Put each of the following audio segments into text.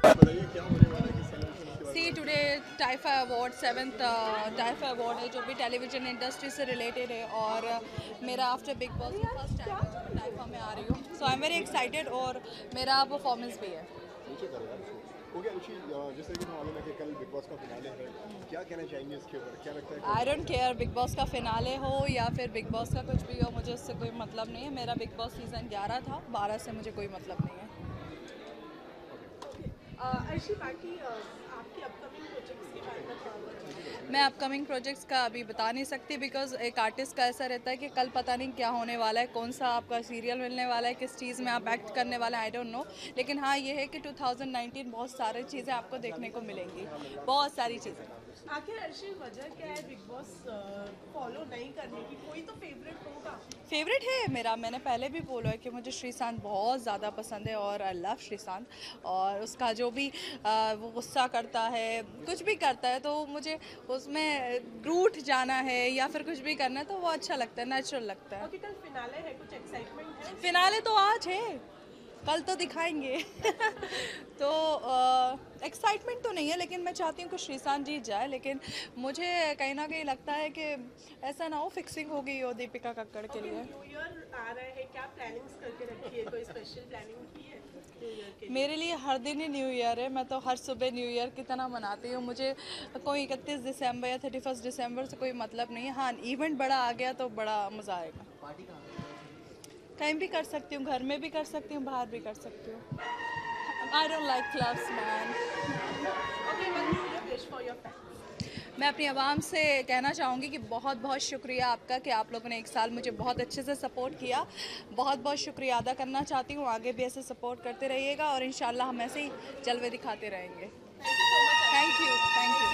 बताइए क्या होने वाला है, किस साल में उसके बारे सी में? टुडे टाइफा अवार्ड 7th टाइफा अवार्ड है जो भी टेलीविज़न इंडस्ट्री से रिलेटेड है और मेरा आफ्टर बिग बॉस में फर्स्ट टाइम है जो मैं टाइफा में आ रही हूँ। सो आई एम वेरी एक्साइटेड और मेरा परफॉर्मेंस भी है। नीचे करो यार इसको। ओके रुचि, जैसे कि मालूम है कि कल बिग बॉस का फिनाले है, क्या कहना चाहेंगे इसके ऊपर? क्या लगता है आई कौन डोंट केयर बिग बॉस का फिनाले हो या फिर बिग बॉस का कुछ भी हो, मुझे उससे कोई मतलब नहीं है। मेरा बिग बॉस सीज़न 11 था, 12 से मुझे कोई मतलब नहीं है। अर्शी बाकी आपके अपकमिंग प्रोजेक्ट्स के बारे में थोड़ा बहुत बताइए। मैं अपकमिंग प्रोजेक्ट्स का अभी बता नहीं सकती बिकॉज एक आर्टिस्ट का ऐसा रहता है कि कल पता नहीं क्या होने वाला है, कौन सा आपका सीरियल मिलने वाला है, किस चीज़ में आप एक्ट करने वाला है, आई डोंट नो। लेकिन हाँ ये है कि 2019 बहुत सारी चीज़ें आपको देखने को मिलेंगी, बहुत सारी चीज़ें। आखिर अर्शी वजह क्या है बिग बॉस फॉलो नहीं करने की? कोई तो फेवरेट होगा। फेवरेट है मेरा, मैंने पहले भी बोला है कि मुझे श्रीशांत बहुत ज़्यादा पसंद है और आई लव श्रीशांत। और उसका जो भी वो गुस्सा करता है, कुछ भी करता है तो मुझे उसमें रूठ जाना है या फिर कुछ भी करना है तो वो अच्छा लगता है, नेचुरल लगता है। ओके, कल फिनाले है, कुछ एक्साइटमेंट है? फिनाले तो आज है, कल तो दिखाएंगे। तो एक्साइटमेंट तो नहीं है लेकिन मैं चाहती हूँ कि श्रीशांत जीत जाए, लेकिन मुझे कहीं ना कहीं लगता है कि ऐसा ना हो फिक्सिंग हो गई हो दीपिका कक्कड़ के लिए। न्यू ईयर आ रहा है, क्या प्लानिंग्स करके रखी है? कोई स्पेशल प्लानिंग की है न्यू ईयर के लिए? मेरे लिए हर दिन ही न्यू ईयर है, मैं तो हर सुबह न्यू ईयर की तरह मनाती हूँ। मुझे कोई 31 दिसंबर या 31 दिसंबर से कोई मतलब नहीं है। हाँ इवेंट बड़ा आ गया तो बड़ा मज़ा आएगा। कहीं भी कर सकती हूँ, घर में भी कर सकती हूँ, बाहर भी कर सकती हूँ। I don't like clubs man. Okay, one new year wish for your family. मैं अपनी आवाम से कहना चाहूँगी कि बहुत बहुत शुक्रिया आपका कि आप लोगों ने एक साल मुझे बहुत अच्छे से सपोर्ट किया। बहुत बहुत शुक्रिया अदा करना चाहती हूँ, आगे भी ऐसे सपोर्ट करते रहिएगा और इंशाल्लाह हम ऐसे ही जलवे दिखाते रहेंगे। Thank you, thank you.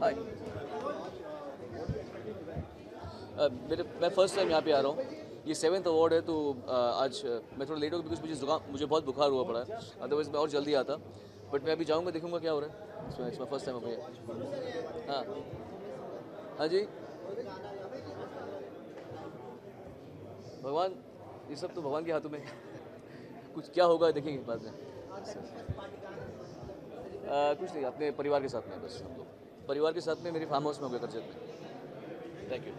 Hi. मैं फर्स्ट टाइम यहाँ पे आ रहा हूँ। ये 7th अवार्ड है तो आज मैं थोड़ा लेट हो गया बिकॉज मुझे बहुत बुखार हुआ पड़ा है, अदरवाइज मैं और जल्दी आता। बट मैं अभी जाऊँगा, देखूँगा क्या हो रहा है। इट्स माई फर्स्ट टाइम अभी। हाँ हाँ जी, भगवान, ये सब तो भगवान के हाथों में है। कुछ क्या होगा देखेंगे बाद में। कुछ नहीं, अपने परिवार के साथ में बस हम लोग परिवार के साथ में मेरी फार्म हाउस में हो गया करजत में। Thank you.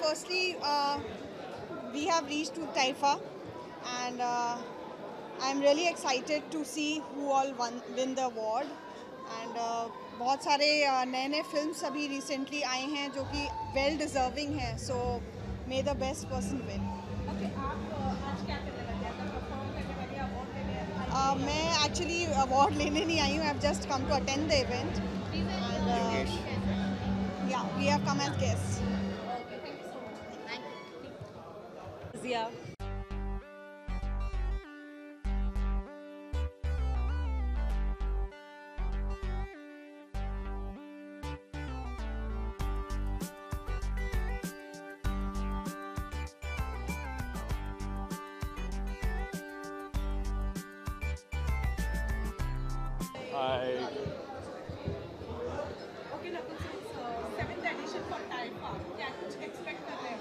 Firstly, we have reached to Taifa, and I'm really excited to see who all win the award. And बहुत सारे नए नए फिल्म्स अभी रिसेंटली आए हैं जो कि वेल डिजर्विंग हैं, so may the best person win. Okay, आप आज क्या करने लगे? आपका परफॉर्म करने वाली अवार्ड लेने आई? मैं एक्चुअली अवार्ड लेने नहीं आई हूँ, I have just come to attend the event, and yeah we have come as guests. Jiya Hi. Okay Nakul sir, 7th edition for Taifa, क्या कुछ एक्सपेक्ट कर रहे हैं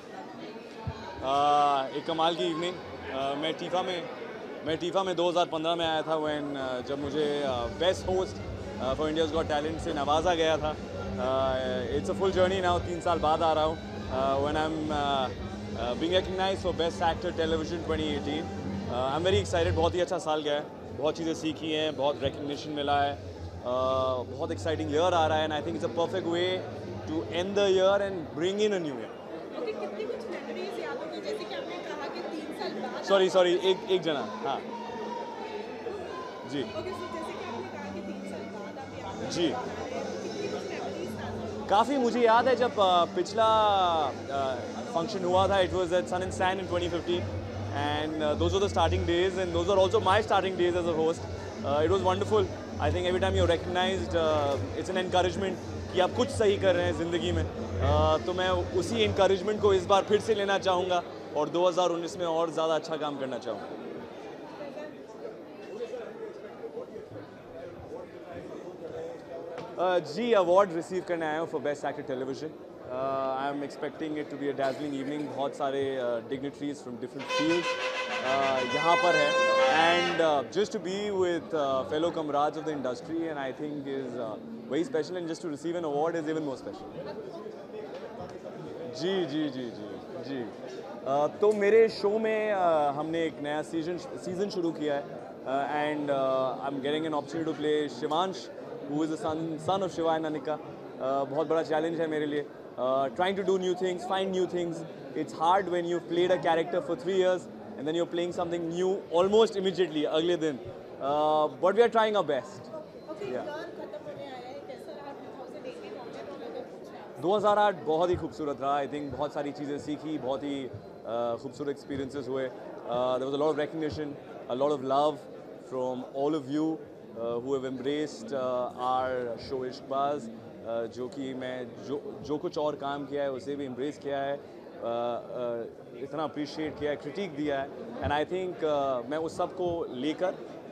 आप? एक कमाल की इवनिंग। मैं टीफा में 2015 में आया था जब मुझे best host for India's Got Talent से नवाजा गया था। It's a full journey now, 3 साल बाद आ रहा हूँ। When I am being recognised for best actor television 2018, I am very excited. बहुत ही अच्छा साल गया है, बहुत चीज़ें सीखी हैं, बहुत रिकग्निशन मिला है, बहुत एक्साइटिंग ईयर आ रहा है, and I think it's a perfect way to end the year and bring in a new year. Okay, कितनी कुछ मेमोरीज याद होगी, जैसे कि आपने कहा कि 3 साल बाद? सॉरी एक जना, हाँ जी ओके, सो जैसे कि आपने कहा कि 3 साल बाद आप यहाँ पे जी। आ रहे हैं, तो कितनी कुछ मेमोरीज ताज़ा? काफ़ी मुझे याद है जब पिछला फंक्शन हुआ था, it was at Sun and Sand in 2015, and those were the starting days, and those are also my starting days as a host. It was wonderful. I think every time you're recognized, it's an encouragement कि आप कुछ सही कर रहे हैं ज़िंदगी में। तो मैं उसी encouragement को इस बार फिर से लेना चाहूँगा और 2019 में और ज़्यादा अच्छा काम करना चाहूँगा। जी, अवार्ड रिसीव करने आया हूँ for best actor television. I am expecting it to be a dazzling evening। बहुत सारे डिग्निटरीज फ्रॉम डिफरेंट फील्ड्स यहाँ पर है, and just to be with fellow comrades of the industry, and I think is very special, and just to receive an award is even more special. जी। तो मेरे show में हमने एक नया सीज़न शुरू किया है, and I am getting an opportunity to play Shivansh, who is the son of Shiva and Anika. बहुत बड़ा चैलेंज है मेरे लिए, trying to do new things, find new things. It's hard when you've played a character for 3 years and then you're playing something new almost immediately अगले दिन, but we are trying our best. Okay, year खत्म होने आया है, कैसा रहा 2018 online और अगर कुछ है? 2008 बहुत ही खूबसूरत रहा। आई थिंक बहुत सारी चीज़ें सीखी, बहुत ही खूबसूरत एक्सपीरियंसेस हुए। There was a lot of recognition, a lot of love from all of you who have embraced our show इश्कबाज़, जो कि मैं जो कुछ और काम किया है उसे भी embrace किया है, इतना अप्रिशिएट किया है, क्रिटिक दिया है, एंड आई थिंक मैं उस सब को लेकर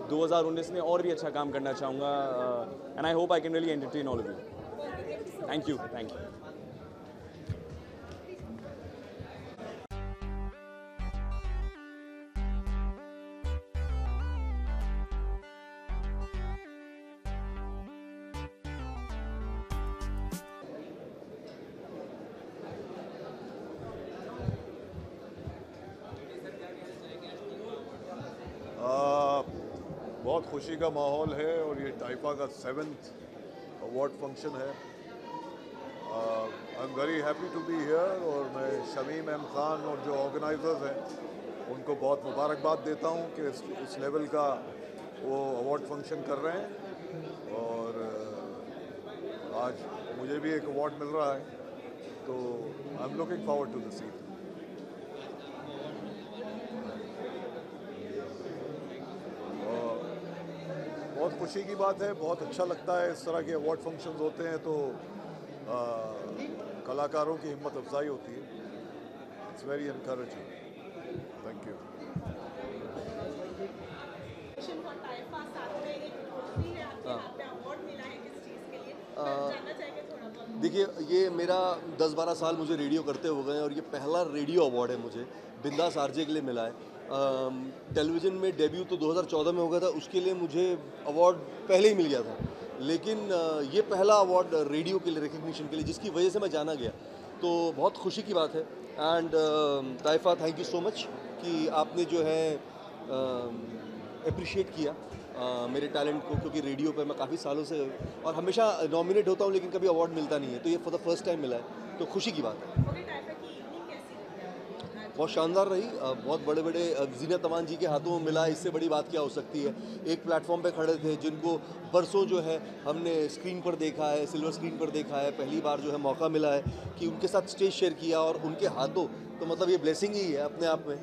2019 में और भी अच्छा काम करना चाहूँगा, and I hope I can really entertain all of you. Thank you. बहुत खुशी का माहौल है और ये टाइफा का 7th अवार्ड फंक्शन है। I am very happy to be here, और मैं शमीम एम खान और जो ऑर्गेनाइजर्स हैं उनको बहुत मुबारकबाद देता हूँ कि इस लेवल का वो अवार्ड फंक्शन कर रहे हैं, और आज मुझे भी एक अवार्ड मिल रहा है, तो I am looking forward to this evening. बहुत खुशी की बात है, बहुत अच्छा लगता है इस तरह के अवार्ड फंक्शंस होते हैं तो कलाकारों की हिम्मत अफजाई होती है। It's very encouraging. Thank you. For Taifa, साथ में एक ट्रॉफी है आपके हाथ में, अवार्ड मिला है, किस चीज़ के लिए जानना चाहेंगे थोड़ा बहुत? देखिए, ये मेरा 10-12 साल मुझे रेडियो करते हो गए हैं और ये पहला रेडियो अवार्ड है मुझे बिंदास आरजे के लिए मिला है। टेलीविज़न में डेब्यू तो 2014 में हो गया था, उसके लिए मुझे अवार्ड पहले ही मिल गया था, लेकिन ये पहला अवार्ड रेडियो के लिए रिकग्निशन के लिए जिसकी वजह से मैं जाना गया, तो बहुत खुशी की बात है। And Taifa, thank you so much कि आपने जो है अप्रिशिएट किया मेरे टैलेंट को, क्योंकि रेडियो पर मैं काफ़ी सालों से और हमेशा नॉमिनेट होता हूँ लेकिन कभी अवार्ड मिलता नहीं है, तो ये फॉर द फर्स्ट टाइम मिला है, तो खुशी की बात है। बहुत शानदार रही, बहुत बड़े बड़े जीनत अमान जी के हाथों में मिला, इससे बड़ी बात क्या हो सकती है। एक प्लेटफॉर्म पे खड़े थे जिनको बरसों जो है हमने स्क्रीन पर देखा है, सिल्वर स्क्रीन पर देखा है, पहली बार जो है मौका मिला है कि उनके साथ स्टेज शेयर किया और उनके हाथों, तो मतलब ये ब्लेसिंग ही है अपने आप में।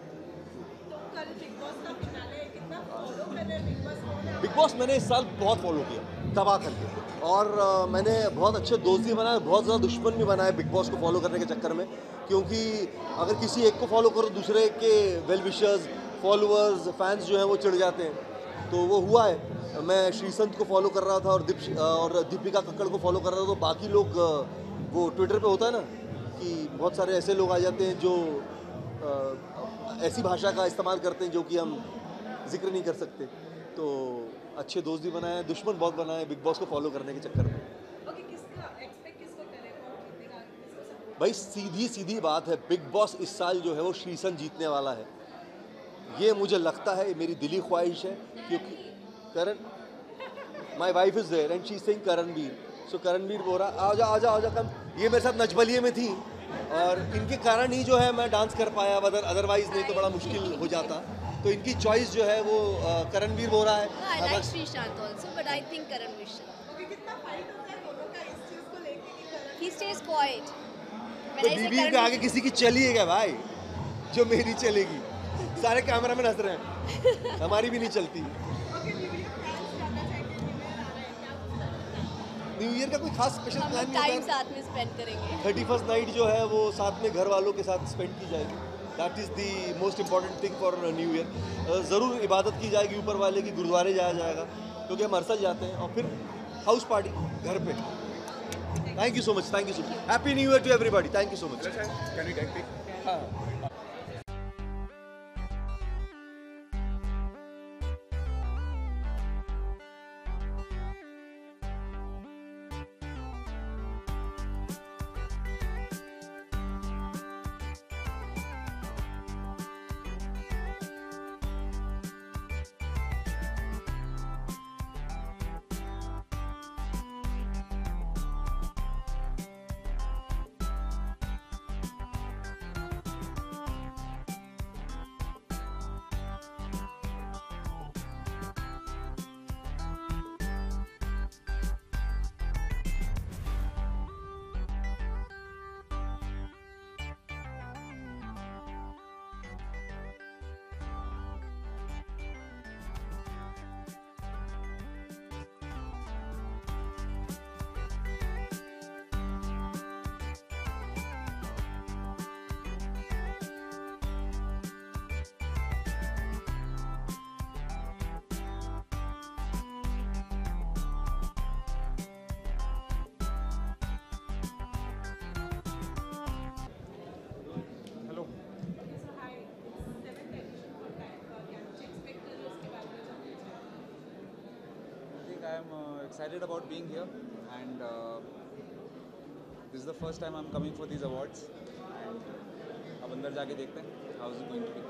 बिग बॉस मैंने इस साल बहुत फॉलो किया तबाह करके, और मैंने बहुत अच्छे दोस्त भी बनाए, बहुत ज़्यादा दुश्मन भी बनाए बिग बॉस को फॉलो करने के चक्कर में, क्योंकि अगर किसी एक को फॉलो करो दूसरे के वेल विशर्स, फॉलोअर्स, फैंस जो हैं वो चिढ़ जाते हैं, तो वो हुआ है। मैं श्रीसंत को फॉलो कर रहा था और दीपिका कक्कड़ को फॉलो कर रहा था, तो बाकी लोग वो ट्विटर पे होता है ना कि बहुत सारे ऐसे लोग आ जाते हैं जो ऐसी भाषा का इस्तेमाल करते हैं जो कि हम जिक्र नहीं कर सकते, तो अच्छे दोस्त भी बनाए, दुश्मन बहुत बनाए बिग बॉस को फॉलो करने के चक्कर में। भाई सीधी सीधी बात है, बिग बॉस इस साल जो है वो श्रीसंत जीतने वाला है, ये मुझे लगता है, मेरी दिली ख्वाहिश है, क्योंकि Karan, my wife is there and she sing Karanveer, so Karanveer बोल रहा आजा आजा आजा कम, ये मेरे साथ नचबलिए में थी और इनके कारण ही जो है मैं डांस कर पाया, अदरवाइज नहीं तो बड़ा मुश्किल हो जाता, तो इनकी चॉइस जो है वो करणवीर बोल रहा है। I like Shrishant also, but I think Karanveer Singh. He stays quiet. तो बीबी के आगे किसी की चली है क्या भाई, जो मेरी चलेगी? सारे कैमरामैन हंस रहे हैं, हमारी भी नहीं चलती। न्यू ईयर का कोई खास स्पेशल प्लान नहीं टाइम साथ में स्पेंड करेंगे। 31st नाइट जो है वो साथ में घर वालों के साथ स्पेंड की जाएगी, that is the most important thing for new year. ज़रूर इबादत की जाएगी ऊपर वाले की, गुरुद्वारे जाया जाएगा, क्योंकि हम हर साल जाते हैं, और फिर हाउस पार्टी घर पे। Thank you so much, thank you so much, happy new year to everybody, thank you so much. Can we take pic? हाँ। Excited about being here, and this is the first time I'm coming for these awards, and अब अंदर जाके देखते हैं how is it going to be.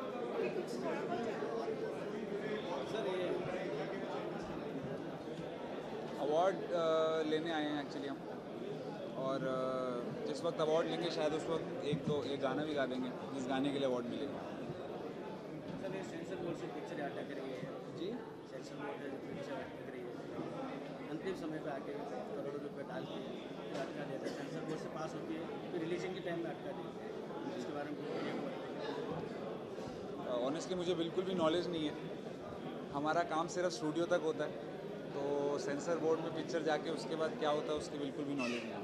Award लेने आए हैं actually हम, और जिस वक्त अवार्ड लेंगे शायद उस वक्त एक गाना भी गा देंगे जिस गाने के लिए अवार्ड मिलेगा। सर, ये सेंसर बोर्ड से पिक्चर अटक रही है जी, सेंसर बोर्ड से पिक्चर अटक रही है, अंतिम समय पे आके करोड़ों रुपए डाल के फिर अटका देता है, सेंसर बोर्ड से पास होती है फिर रिलीजिंग के टाइम में अटका देते हैं, इसके बारे में ऑनेस्टली मुझे बिल्कुल भी नॉलेज नहीं है, हमारा काम सिर्फ स्टूडियो तक होता है, तो सेंसर बोर्ड में पिक्चर जाके उसके बाद क्या होता है उसकी बिल्कुल भी नॉलेज नहीं है।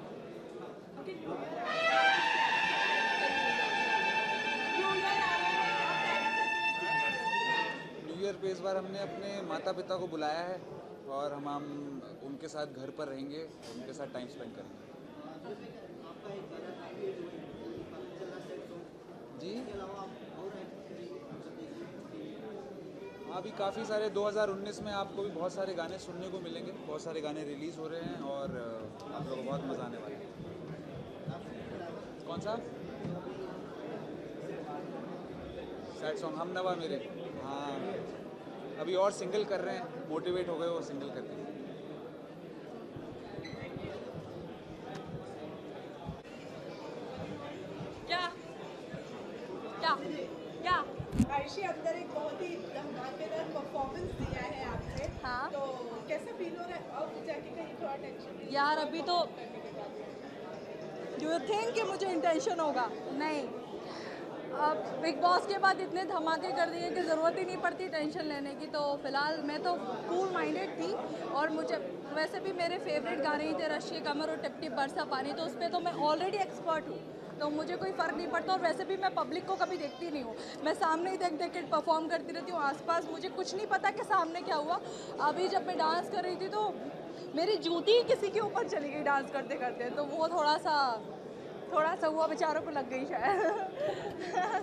न्यू ईयर पे इस बार हमने अपने माता पिता को बुलाया है और हम उनके साथ घर पर रहेंगे, उनके साथ टाइम स्पेंड करेंगे। जी अभी काफ़ी सारे 2019 में आपको भी बहुत सारे गाने सुनने को मिलेंगे, बहुत सारे गाने रिलीज़ हो रहे हैं और आप लोगों को बहुत मज़ा आने वाला है। कौन सा सैड सॉन्ग? हम नवा मेरे, हाँ अभी और सिंगल कर रहे हैं, मोटिवेट हो गए वो सिंगल करके। क्या क्या क्या आयशी अंदर एक बहुत ही धमाकेदार परफॉर्मेंस दिया है आपने। हाँ। तो कैसा फील हो रहा है अब जाके? कहीं थोड़ा टेंशन यार अभी तो डू यू थिंक कि मुझे इंटेंशन होगा? नहीं, अब बिग बॉस के बाद इतने धमाके कर दिए कि ज़रूरत ही नहीं पड़ती टेंशन लेने की। तो फिलहाल मैं तो कूल माइंडेड थी और मुझे वैसे भी मेरे फेवरेट गाने ही थे रश्मि कमर और टिप टिप बरसा पानी, तो उस पर तो मैं ऑलरेडी एक्सपर्ट हूँ, तो मुझे कोई फ़र्क नहीं पड़ता। और वैसे भी मैं पब्लिक को कभी देखती नहीं हूँ, मैं सामने ही देख देख के परफॉर्म करती रहती हूँ, आसपास मुझे कुछ नहीं पता कि सामने क्या हुआ। अभी जब मैं डांस कर रही थी तो मेरी जूती ही किसी के ऊपर चली गई डांस करते करते, तो वो थोड़ा सा हुआ, बेचारों को लग गई शायद।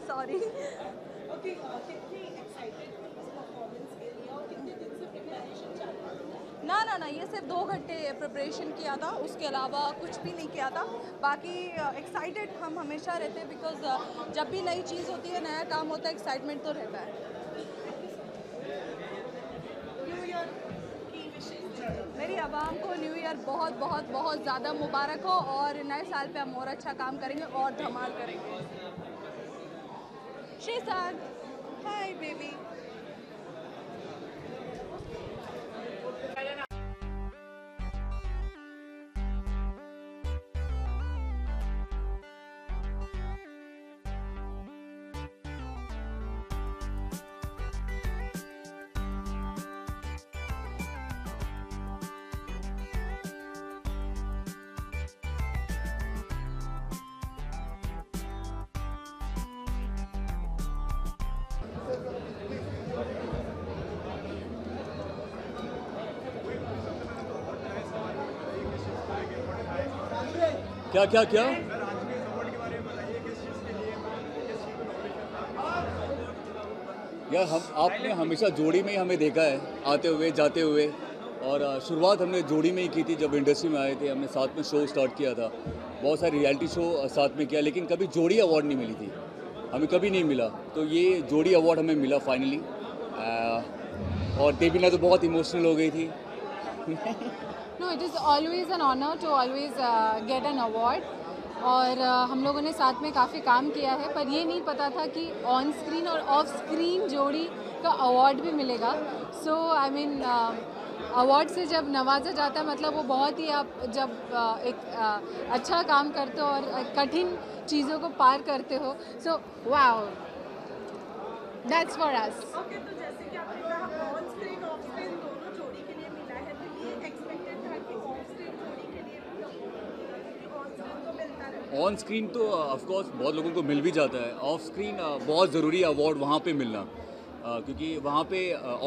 सॉरी। ओके, कितनी एक्साइटेड थी इस परफॉर्मेंस के लिए और कितने दिन से प्रिपरेशन चल रहा था? ना, ये सिर्फ 2 घंटे प्रिपरेशन किया था, उसके अलावा कुछ भी नहीं किया था। बाकी एक्साइटेड हम हमेशा रहते हैं, बिकॉज जब भी नई चीज़ होती है, नया काम होता है, एक्साइटमेंट तो रहता है। न्यू ईयर की विशेष मेरी आवाम को न्यू ईयर बहुत बहुत बहुत ज़्यादा मुबारक हो और नए साल पे हम और अच्छा काम करेंगे और धमाल करेंगे। Sreesanth, hi baby. क्या क्या क्या यार, हम आपने हमेशा जोड़ी में ही हमें देखा है आते हुए जाते हुए, और शुरुआत हमने जोड़ी में ही की थी। जब इंडस्ट्री में आए थे हमने साथ में शो स्टार्ट किया था, बहुत सारे रियलिटी शो साथ में किया, लेकिन कभी जोड़ी अवार्ड नहीं मिली थी हमें, कभी नहीं मिला। तो ये जोड़ी अवार्ड हमें मिला फाइनली, और देवीना तो बहुत इमोशनल हो गई थी। No, it is always an honor to always get an award. और हम लोगों ने साथ में काफ़ी काम किया है, पर ये नहीं पता था कि ऑन स्क्रीन और ऑफ स्क्रीन जोड़ी का अवार्ड भी मिलेगा। सो आई मीन अवार्ड से जब नवाजा जाता है, मतलब वो बहुत ही, आप जब एक अच्छा काम करते हो और कठिन चीज़ों को पार करते हो, so wow, that's for us. Okay, तो जैसे कि आपने कहा ऑन स्क्रीन ऑफ स्क्रीन दोनों जोड़ी के लिए मिला है, तो ये एक्सपेक्टेड था कि ऑफ स्क्रीन जोड़ी के लिए भी ऑन स्क्रीन तो मिलता है। ऑन स्क्रीन तो ऑफ कोर्स बहुत लोगों को मिल भी जाता है, ऑफ स्क्रीन बहुत ज़रूरी है अवार्ड वहाँ पे मिलना, क्योंकि वहाँ पे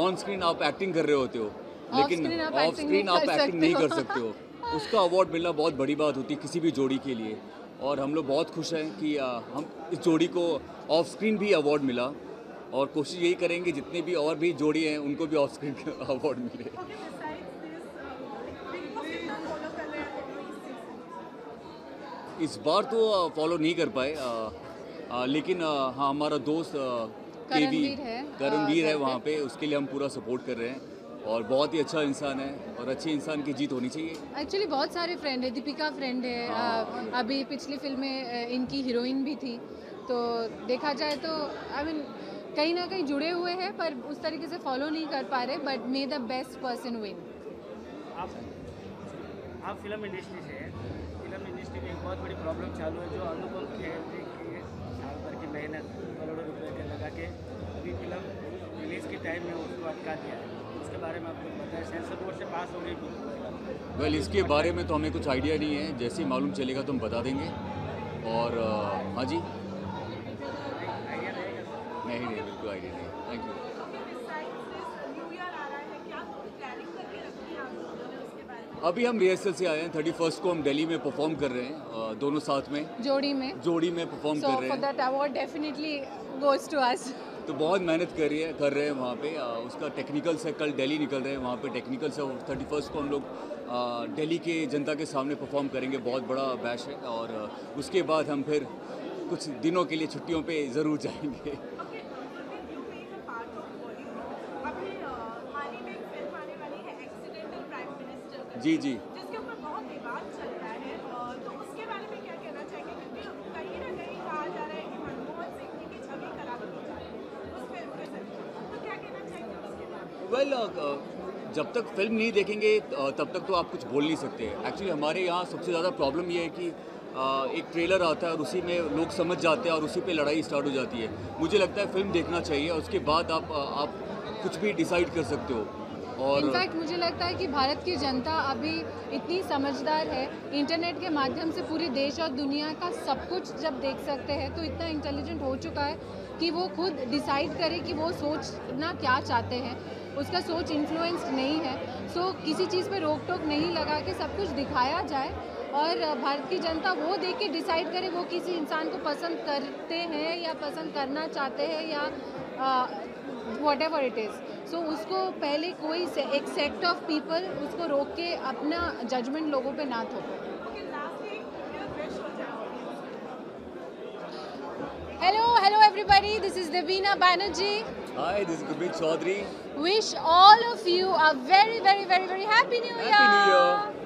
ऑन स्क्रीन आप एक्टिंग कर रहे होते हो, लेकिन ऑफ स्क्रीन आप एक्टिंग नहीं कर सकते हो। उसका अवार्ड मिलना बहुत बड़ी बात होती है किसी भी जोड़ी के लिए, और हम लोग बहुत खुश हैं कि हम इस जोड़ी को ऑफ स्क्रीन भी अवार्ड मिला, और कोशिश यही करेंगे जितने भी और भी जोड़ी हैं उनको भी ऑफ स्क्रीन अवार्ड मिले। इस बार तो फॉलो नहीं कर पाए, लेकिन हाँ, हमारा दोस्त करणवीर है वहाँ पे, उसके लिए हम पूरा सपोर्ट कर रहे हैं, और बहुत ही अच्छा इंसान है, और अच्छे इंसान की जीत होनी चाहिए। एक्चुअली बहुत सारे फ्रेंड है, दीपिका फ्रेंड है, अभी पिछली फिल्म में इनकी हीरोइन भी थी, तो देखा जाए तो आई मीन कहीं ना कहीं जुड़े हुए हैं, पर उस तरीके से फॉलो नहीं कर पा रहे, but may the best person win. आप फिल्म इंडस्ट्री से हैं, फिल्म इंडस्ट्री में एक बहुत बड़ी प्रॉब्लम चालू है, जो अनुपम खेर की साल भर की मेहनत करोड़ों रुपए के लगा के अभी फिल्म रिलीज़ के टाइम में उसको अटका दिया है, उसके बारे में आपको बताया, सेंसर बोर्ड से पास हो गई। वेल, इसके बारे में तो हमें कुछ आइडिया नहीं है, जैसे ही मालूम चलेगा तो हम बता देंगे। और हाँ जी, नहीं, बिल्कुल आइडिया नहीं। Thank you. न्यू ईयर आ रहा है, क्या प्लानिंग करके रखी है आप लोगों ने उसके बारे में? अभी हम रिहर्सल से आए हैं। 31st को हम दिल्ली में परफॉर्म कर रहे हैं, दोनों साथ में जोड़ी में परफॉर्म so कर रहे for हैं। that award definitely goes to us. तो बहुत मेहनत कर रहे हैं वहाँ पे। उसका टेक्निकल से कल दिल्ली निकल रहे हैं, वहाँ पे टेक्निकल से 31st को हम लोग दिल्ली के जनता के सामने परफॉर्म करेंगे। बहुत बड़ा बैश है और उसके बाद हम फिर कुछ दिनों के लिए छुट्टियों पे ज़रूर जाएंगे। जी जी, जिसके ऊपर बहुत विवाद चल रहा है, और तो उसके बारे में क्या कहना चाहेंगे, क्योंकि कहीं ना कहीं कहा जा रहा है कि मनमोहन सिंह जी की छवि खराब हो जा रही है उस फिल्म के साथ, तो क्या कहना चाहेंगे उसके बारे में? जब तक फिल्म नहीं देखेंगे तब तक तो आप कुछ बोल नहीं सकते। एक्चुअली हमारे यहाँ सबसे ज़्यादा प्रॉब्लम ये है कि एक ट्रेलर आता है और उसी में लोग समझ जाते हैं और उसी पे लड़ाई स्टार्ट हो जाती है। मुझे लगता है फिल्म देखना चाहिए, उसके बाद आप कुछ भी डिसाइड कर सकते हो। और इनफैक्ट मुझे लगता है कि भारत की जनता अभी इतनी समझदार है, इंटरनेट के माध्यम से पूरे देश और दुनिया का सब कुछ जब देख सकते हैं तो इतना इंटेलिजेंट हो चुका है कि वो खुद डिसाइड करे कि वो सोचना क्या चाहते हैं। उसका सोच इन्फ्लुएंस्ड नहीं है। सो किसी चीज़ पे रोक टोक नहीं लगा के सब कुछ दिखाया जाए और भारत की जनता वो देख के डिसाइड करे वो किसी इंसान को पसंद करते हैं या पसंद करना चाहते हैं या व्हाटएवर इट इज़। सो उसको पहले कोई एक सेक्ट ऑफ पीपल उसको रोक के अपना जजमेंट लोगों पे ना थोपे। Hello everybody, this is Devina Banerjee. Hi, this is Gurmeet Chaudhary. Wish all of you a very, very, very, very happy New Year. Happy New Year.